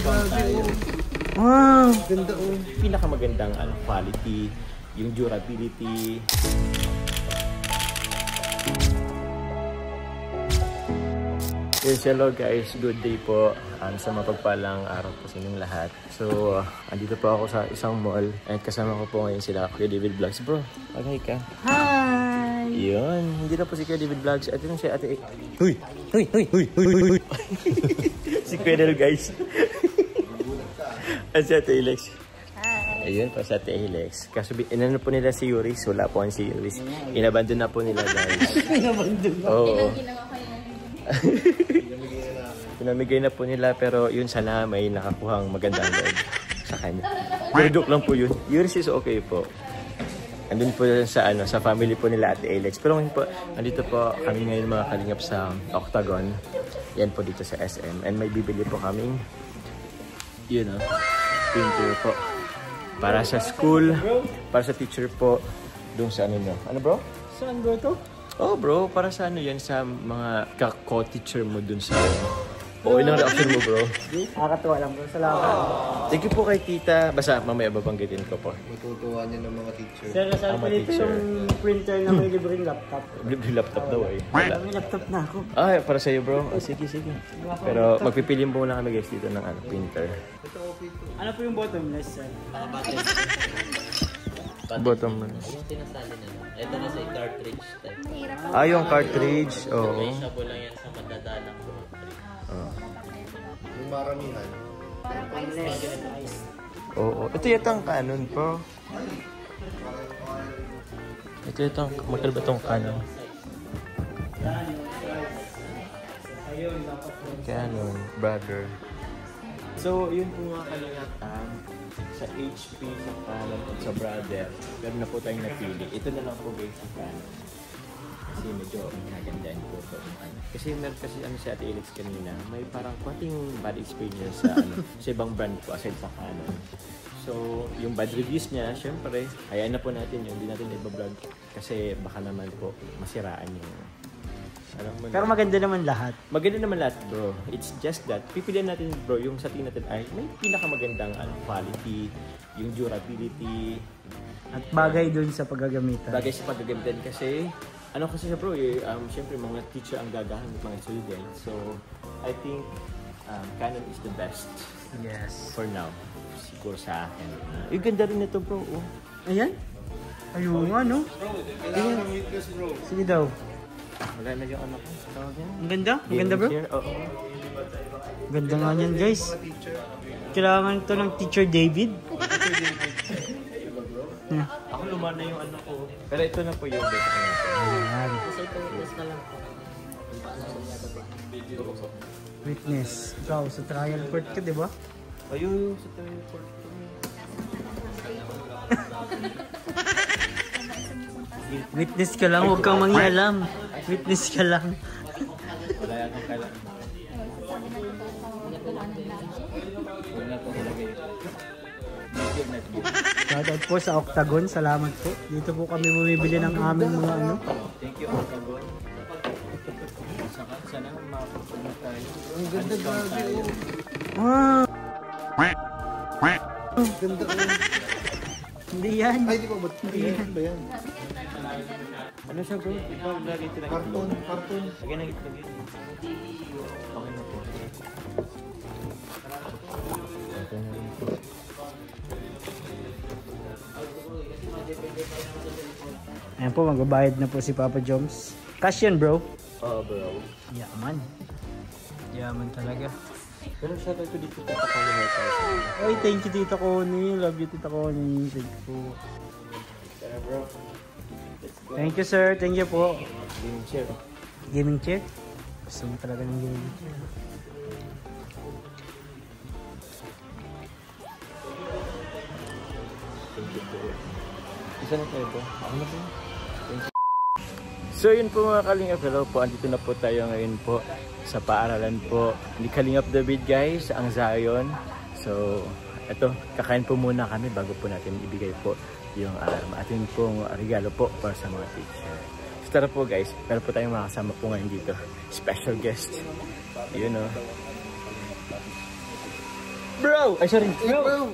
Compound tayo. Wow! Ganda oh. Pinakamagandang quality, yung durability. Yes, hello guys, good day po. Sa mapagpalang araw po sa inyong lahat. So, andito po ako sa isang mall at kasama ko po ngayon sila Kuya David Vlogs. Bro, mag-hi ka. Hi! Yun, hindi na po si Kuya David Vlogs. At yun si Ate Huy! Huy! Huy! Huy! Huy! Huy! Si Kuya Del guys. At si Ate Alex. Ayun po sa Ate Alex. Kaso inano po nila si Yuris. Wala po ang si Yuris. Inabandon na po nila guys. Inabandon na? Oo. Pinamigay na po nila pero yun sana may nakakuhang magandang loob sa kanya. Pero joke lang po yun. Yuris is okay po. Andun po sa sa family po nila Ate Alex. Pero ngayon po, andito po kami ngayon mga kalingap sa Octagon. Yan po dito sa SM. And may bibili po kaming printer po. Para sa school, para sa teacher po. Doon sa ano nyo. Ano bro? Saan bro to? Oh bro, para sa ano yan sa mga ka-co-teacher mo dun sa Oo, ilang reaction mo bro? Nakakatuwa lang bro, salamat. Thank you po kay tita. Basta mamaya babanggitin ko po. Matutuwa niya ng mga teacher. Sir, saan pa dito yung printer na may libreng laptop? Libre laptop daw eh. Wala. May laptop na ako. Ah, para sa'yo bro. Oh, sige. Pero magpipili muna kami guys dito ng printer. Ano po yung bottomless sir? Bottomless. Yung tinasali na lang. Ito na sa cartridge type. Ah, yung cartridge. Oo. May sabo lang yan sa madadalang cartridge. Yung maramihan. Oo. Ito yatang Canon bro. Ito yatang, magkal ba itong Canon? Canon, brother. So, yun po mga kalingatan. Sa HP, sa Canon, at sa brother. Meron na po tayong napili. Ito na lang po guys sa Canon. Kasi medyo nagandaan po ito. Kasi meron kasi si Ate Alex kanina, may parang konting bad experience sa sa ibang brand po aside sa Canon. So, yung bad reviews niya, syempre, hayaan na po natin yun. Hindi natin ibablog kasi baka naman po masiraan yung Pero maganda naman lahat. Maganda naman lahat bro. It's just that, pipilian natin bro, yung sa tingin natin ay may pinakamagandang quality, yung durability. At bagay dun sa paggagamitan. Bagay sa paggagamitan kasi, kasi siya bro, syempre mga teacher ang gagahamit mga student. So, I think Canon is the best. Yes. For now. Siguro sa akin. Yung ganda rin ito bro. Oh. Ayan? Ayun nga no? Kailangan ng witness bro. Sige daw. Wala na yung ano ko. Ang ganda? Ang ganda bro? Oo. Ganda nga yan guys. Kailangan ito ng Teacher David. Ako lumana yung ano ko. Pero ito na po yung best ko. Ayan. Kasi ito witness na lang po. Witness. Ikaw, sa trial court ka, di ba? Ayun, sa trial court. Witness ka lang, huwag kang mangyalam. Witness ka lang. Wala yan ang kailangan. Wala po talaga yun. Shoutout po sa Octagon, salamat po. Dito po kami bumibili ng aming mga ano. Thank you, Octagon. Sana makapunta tayo. Ang ganda grabe oh. Ah! Ang ganda oh. Hindi yan. Ay, di ba ba? Hindi ba yan? Ano siya bro? Ikaw lagi ito na Cartoon. Lagyan ng itlog yun. Okay na po. Ayan po, magbabayad na po si Papa Joms. Cash yan bro. Oo bro. Yaman. Yaman talaga. Pero siya ito dito tatakalimay tayo. Ay, thank you Tita Connie. Love you Tita Connie. Thank you po. Tara bro. Thank you sir. Thank you po. Gaming chair. Gaming chair? Gusto mo talaga ng gaming chair. Thank you po. Isa na tayo bro. Ako na po. So yun po mga Kalingap. Hello po. Andito na po tayo ngayon po sa paaralan po ni Kalingap David guys. Ang Zion. So ito, kakain po muna kami bago po natin ibigay po yung ating pong regalo po para sa mga teacher. So tara po guys, meron po tayong makasama po ngayon dito. Special guest. Yun o. bro! Ay, sorry. Bro!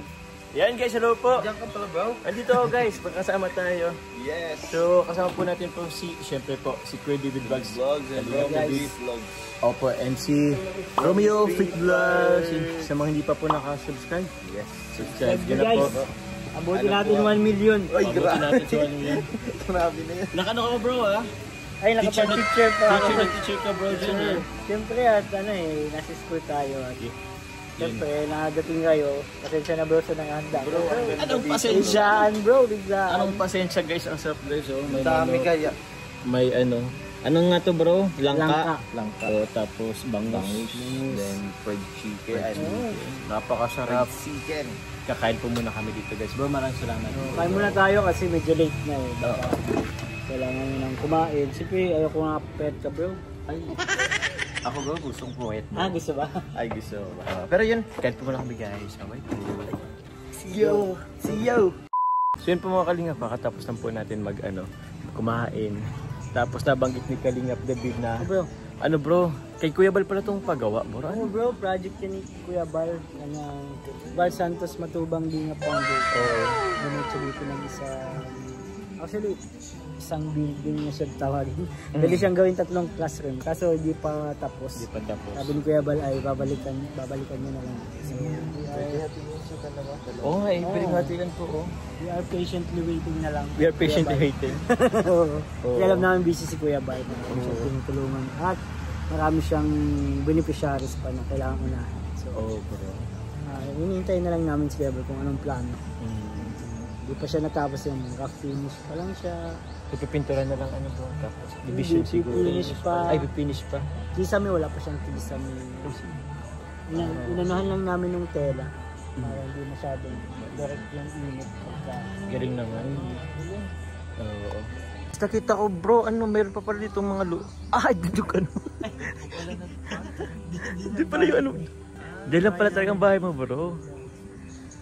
Yan guys, hello po. Diyan ka pala, bro. Andito ako guys, magkasama tayo. Yes. So, kasama po natin po syempre po, si Kuya David Vlogs. Vlogs and Guys. vlogs. Opo, and si Romeo Freak Vlogs. Sa mga hindi pa po nakasubscribe, Yes. subscribe nyo na po. Abutin natin 1 million. Ay, Abutin natin si Juan yan. Grabe na yan. Nakano ka bro ha? Ay, nakapag-teacher pa ako. Teacher ka bro dyan ha? Siyempre at nasa school tayo. At siyempre, nakadating kayo. Pasensya na bro sa nanghanda. Anong pasensya? Biglaan bro, biglaan. Anong pasensya guys ang sarap guys oh. May Dami ano, kaya. may ano. Anong nga to bro? Langka. Langka. O, tapos bangus. Then fried chicken. Napakasarap. Chicken. Kakain po muna kami dito guys. Bro, maraming salamat. Kain muna tayo kasi medyo late na eh. Baka kailangan mo nang kumain. Siyempre, ayoko nga pet ka bro. Ay. Ako bro, gustong puwet mo. Gusto ba? Ay, gusto. Pero yun, kain po muna kami guys. Okay. See you! See you! So yun po mga Kalingap, katapos lang po natin kumain. Tapos nabanggit ni Kalingap David na, Bro, ano bro, kay Kuya Bal pala itong paggawa bro. ano bro, project yan ni Kuya Bal. Kanyang Bal Santos Matubang Lingap Foundation. Diretso dito ng isang building na siya tawagin. Dali siyang gawin 3 classroom. Kaso hindi pa tapos. Hindi pa tapos. Sabi ni Kuya Bal ay babalikan niya na lang. So, Oo nga eh, pwede matigan po oh. we are patiently waiting na lang. We are patiently waiting. Oo. Kaya alam namin busy si Kuya Bal. Marami siyang tinutulungan. At marami siyang beneficiaries pa na kailangan unahin. So, bro. hinihintay na lang namin si Kuya Bal kung anong plano. Hindi pa siya natapos yung rough finish pa lang siya. Ipipintura na lang bro, tapos division Hindi, siguro. finish pa. Ay, finish pa. Kisame, wala pa siyang kisame. Inanahan lang namin ng tela. Para hindi masyadong direct yung init. Galing naman. Oo. Nakita ko bro, meron pa pala dito mga dito ka Hindi pala yung Dahil lang pala talagang bahay mo bro.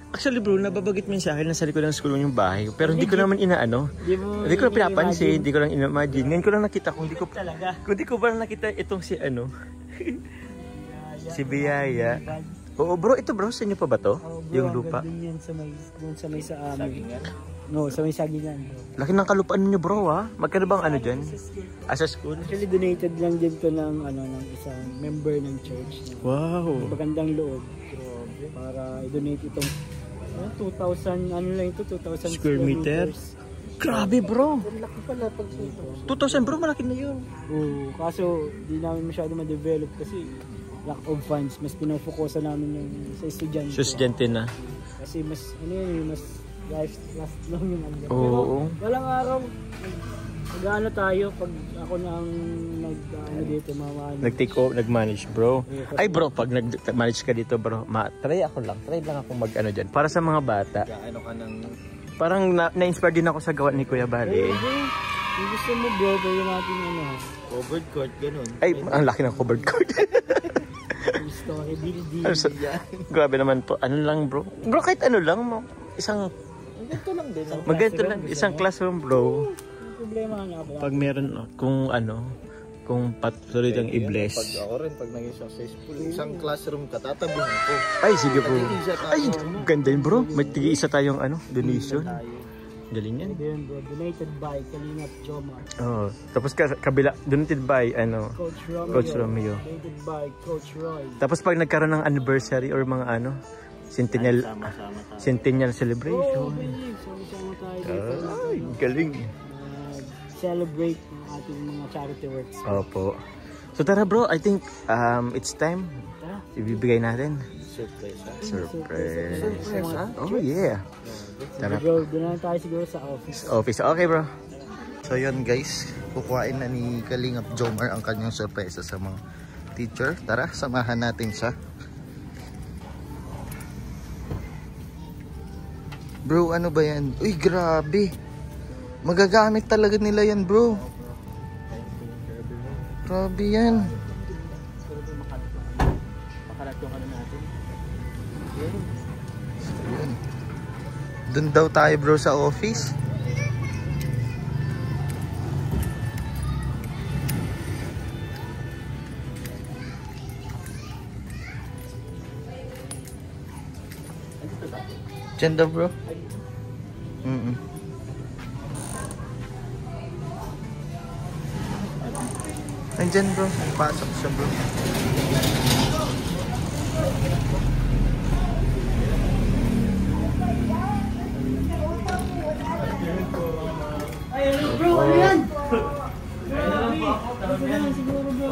Actually bro, nababagit mo sa akin na sa likod ng school yung bahay. Pero hindi ko naman hindi ko na pinapansin, hindi ko lang ina-imagine. Ngayon ko lang nakita kung hindi ko ba nakita itong si si Biyaya. Oo bro, ito bro, sa inyo pa ba to? Yung lupa? Yan sa may sa amin. No, sa may sagingan bro. Laki ng kalupaan niyo bro ha? Magkano bang dyan? As a school? Actually donated lang din to ng isang member ng church. Wow. Magandang loob. Para i-donate itong 2,000 2,000 square meter. Grabe bro. Laki pala pag 2,000 bro, malaki na yun. Oo, kaso di namin masyado ma-develop kasi lack of funds. Mas pinofokusan namin yung sa estudyante. Sa estudyante na. Kasi mas mas last long yung Oo. Pero walang araw mag-ano tayo pag ako na ang dito Nag-take over, nag-manage bro. Ay bro, pag nag-manage ka dito bro, try lang ako mag-ano dyan. Para sa mga bata. Ano ka ng... Parang na-inspire din ako sa gawa ni Kuya Bali. Kung gusto mo bro, pwede natin Covered court, ganun. Ay, ang laki ng covered court. story building. Grabe naman po. Ano lang bro? Bro, kahit ano lang mo. Ganito lang din. Maganda lang. Isang classroom bro. Problema nga ba? Pag meron, kung patuloy kang i-bless. Pag ako rin, pag naging successful, isang classroom katatabihan ko. Ay, sige bro. Ay, ganda yun bro. May tig-isa tayong donation. Galing yan. Ayun bro, donated by Kalingap Jomar. Oh, tapos kabila, donated by Coach Romeo. Donated by Coach Roy. Tapos pag nagkaroon ng anniversary or mga centennial celebration. Sama-sama tayo dito. Ay, galing. Celebrate ang ating mga charity works. Opo. So tara bro, I think it's time. Ibibigay natin. Surprise. Oh yeah. Tara. Bro, doon na tayo siguro sa office. Okay bro. So yun guys, kukuhain na ni Kalingap Jomar ang kanyang surpresa sa mga teacher. Tara, samahan natin siya. Bro, ano ba yan? Uy, grabe. Magagamit talaga nila yan bro. Grabe yan. Makalat yung natin. Yun. Doon daw tayo bro sa office. Diyan daw, bro. Nandyan, bro. Pasok siya, bro. Bro, ano yan?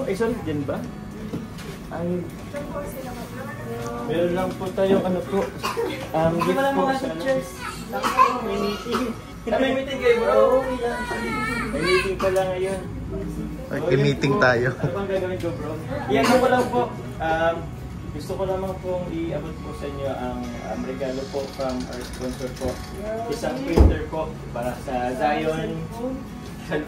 Ay, sorry, dyan ba? Ay, meron lang po tayong ano po. Gift po sa ano. May meeting. May meeting kayo, bro? May meeting pala ngayon. May meeting tayo. Ano bang gagawin ko, bro? Iyan ko lang po. Gusto ko naman pong iabot po sa inyo ang regalo po from our sponsor po. Isang printer po para sa Zion. Ano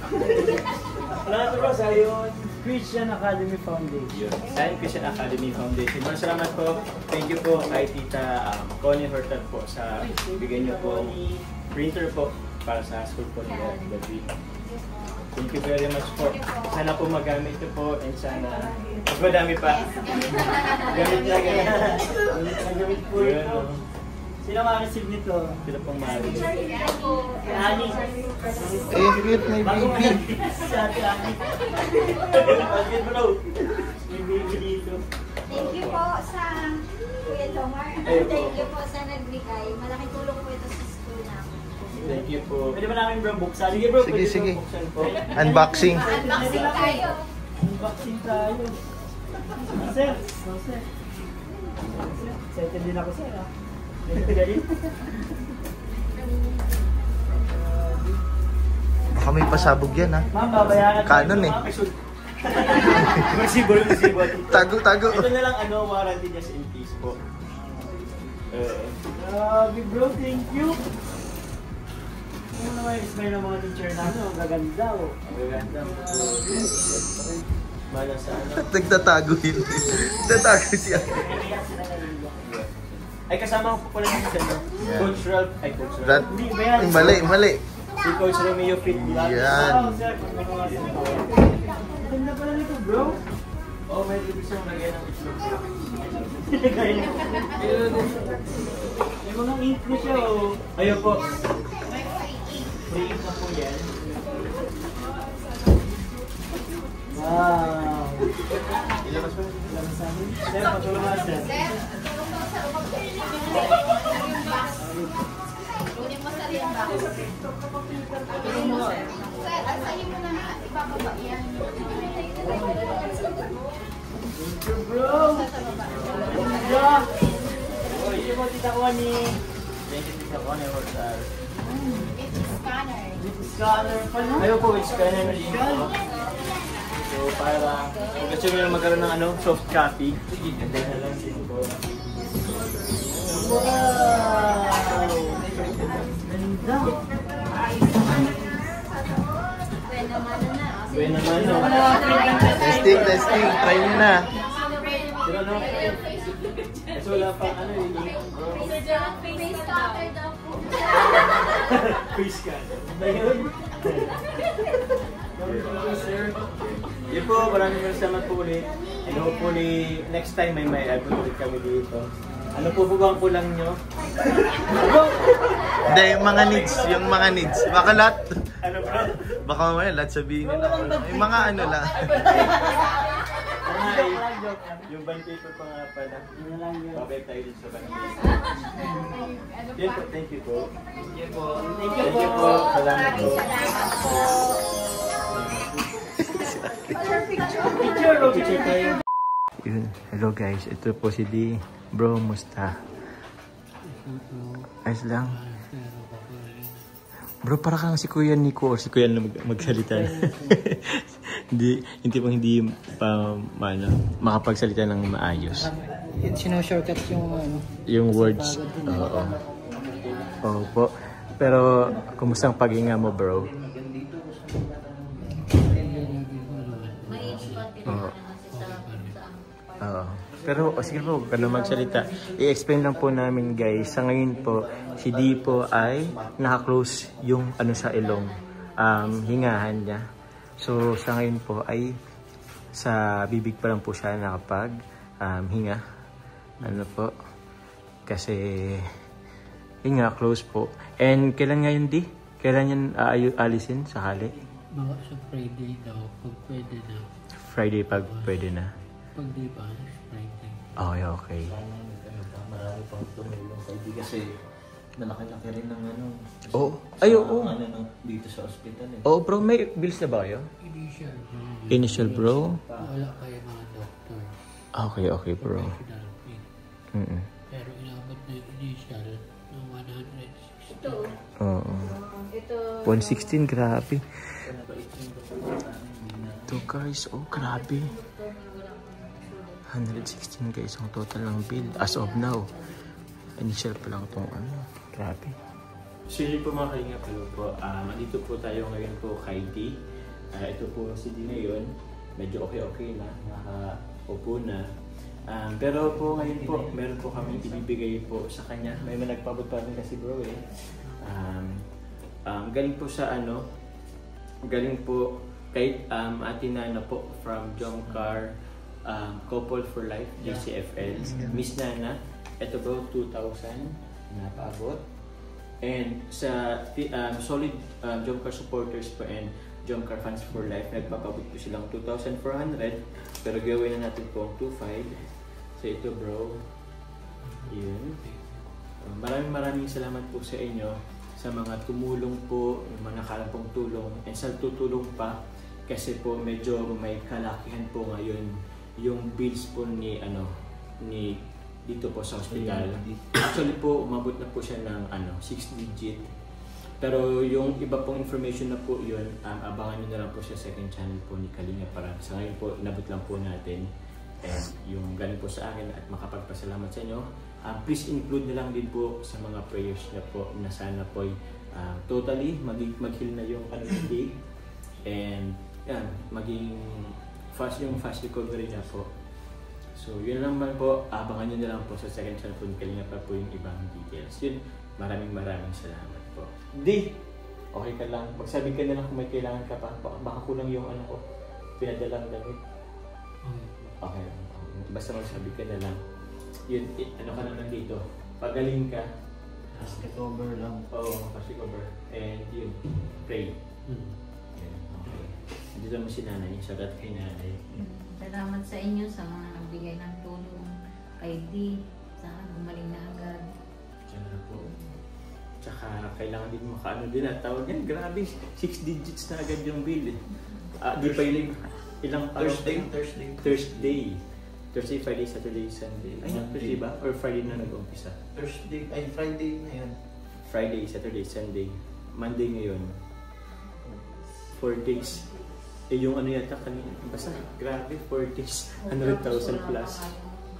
bro, Zion Christian Academy Foundation. Zion Christian Academy Foundation. Maraming salamat po. Thank you po kay Tita Connie Hortat po sa bigyan niyo po printer po para sa school po nila. Thank you very much po. Sana po magamit ito po and sana mas madami pa. Gamit na gamit. Gamit po ito. Sino ma-receive nito? Sila pong maaari. Si Ani. Cute, may baby. Si Ate Ani. Bakit bro? May baby dito. Thank you po sa Kuya Lomar. Ayun po. Thank you po sa nagbigay. Malaking tulong po ito sa school namin. Thank you po. Pwede ba namin bro buksan? Sige bro, pwede Sige. bro buksan po. Unboxing. Unboxing tayo. Unboxing tayo. Sir, sir. Excited din ako sir. Baka may pasabog yan, ha? Ma'am, babayaran Canon eh. Masibol. Tago. Ito na lang warranty just in case po. Grabe bro, thank you. Ano naman yung smile ng mga teacher natin? Ang gaganda oh. Maganda. Bala sa ano. Nagtatago yun. Nagtatago siya. Ay, kasama ko po pala yung isa, no? Yeah. Coach Ralph. Ay, Coach Ralph. Rat. Hindi ba yan? Mali. Si Coach Romeo Fitblat. Yan. Wow, sir. Ganda pala nito bro. Oh, may revision lagay ng itlog. May mga ink na siya oh. Ayun po. May ink na po yan. Wow. Ilabas mo. Ilabas sa amin. Sir, patulungan sir. Kunin mo sa rin ba? Sir, asahin mo na ibababa yan. Thank you bro. Ganda. Thank you po tita Connie. Thank you, Tita Connie, for that. It's scanner. Scanner pala. Ayun po, it's scanner na din po. So, para kung gusto nyo lang magkaroon ng soft copy, ganda na lang din po. Wow! Ganda! Pwede naman na. Testing. Try nyo na. Pero no, kasi wala pang yung Face cutter daw po. face scanner. Ayun. Sir. Yun po, maraming salamat po ulit. And hopefully, next time may abot ulit kami dito. Ano po ba ang kulang nyo? Hindi, yung mga needs. Baka lahat. Ano bro? Baka mamaya lahat sabihin nila. Yung mga ano lang. Ay, yung band paper pa nga pala. Babay tayo din sa band paper. Yun po, thank you po. Thank you po. Thank you po. Salamat po. Picture tayo. Yun. Hello guys, ito po si D. Bro, musta? Ayos lang. Bro, para kang si Kuya Nico or si Kuya na magsalita. hindi pa makapagsalita ng maayos. Sino-shortcut Yung words. Oo. Oo po. Pero, kumusta ang paghinga mo, bro? Oo. Oo. Pero, sige po, huwag ka na magsalita. I-explain lang po namin, guys. Sa ngayon po, si D po ay naka-close yung sa ilong. Hingahan niya. So, sa ngayon po ay sa bibig pa lang po siya nakapag hinga. Ano po? Kasi, yun nga, close po. And kailan nga yun, Di? Kailan yan alisin sakali? Mga sa Friday daw, pag pwede na. Friday pag pwede na. Pag di ba, Friday. Okay, okay. Marami pang tumulong kay Di kasi malaki-laki rin ng ano. Oo. Ay, oo. Ano, dito sa ospital eh. Oh, bro, may bills na ba kayo? Initial, bro. Initial, bro? Wala kayo mga doctor. Okay, okay, bro. Professional fee. Mm-mm. Pero inabot na yung initial ng 160. Ito. Oo. Ito. 116, grabe. Ito guys, oh grabe. 116 guys, ang total ng bill as of now. Initial pa lang itong ano, grabe. So yun po mga kalingap, hello po. Dito po tayo ngayon po kay D. Ito po si D ngayon. Medyo okay na, nakaupo na. Pero po ngayon po, meron po kami ibibigay po sa kanya. May nagpabot pa rin kasi bro eh. Galing po sa ano, galing po kay Ate Nana po from Jomcar Couple for Life, DCFL. Miss Nana, ito bro, 2,000 na paabot. And sa solid Jomcar supporters po and Jomcar fans for life, nagpapabot po silang 2,400. Pero gawin na natin po ang 2,500. So ito bro, yun. Maraming salamat po sa inyo sa mga tumulong po, yung mga nakalang pong tulong, and sa tutulong pa kasi po medyo may kalakihan po ngayon yung bills po ni dito po sa hospital. Actually po umabot na po siya ng 6 digit. Pero yung iba pong information na po yun, abangan nyo na lang po sa second channel po ni Kalinga para sa ngayon po inabot lang po natin. And yung galing po sa akin at makapagpasalamat sa inyo. Please include na lang din po sa mga prayers na po na sana po totally mag-heal na yung day and yan, maging fast recovery na po. So yun lang man po, abangan nyo na lang po sa second channel po ni Kalinga pa po yung ibang details. Yun, maraming salamat po. Di, okay ka lang, magsabi ka na lang kung may kailangan ka pa, baka kulang yung pinadalang damit. Okay, basta magsabi ka na lang. Yun, ka na lang dito. Pagaling ka. Recover lang. Oo, recover. And yun, pray. Yan, okay. Dito mo si nanay, sadat kay nanay. Salamat sa inyo sa mga nagbigay ng tulong kay D. Sana gumaling na agad. Sana po. Tsaka kailangan din makaano din at tawag yan. Grabe, 6 digits na agad yung bill. Di pa ilang Thursday, Friday, Saturday, Sunday. Ay, Thursday ba? Or Friday na nag-umpisa? Friday na yun. Friday, Saturday, Sunday. Monday ngayon. 4 days. Yung yata kanina. Basta, grabe, 4 days. 100,000 plus.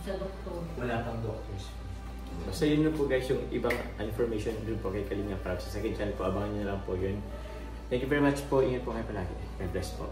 Sa doktor. Wala pang doctors. Basta yun na po guys, yung ibang information dun po kay Kalinga Prab. Sa second channel po, abangan nyo na lang po yun. Thank you very much po. Ingat po kayo palagi. God bless po.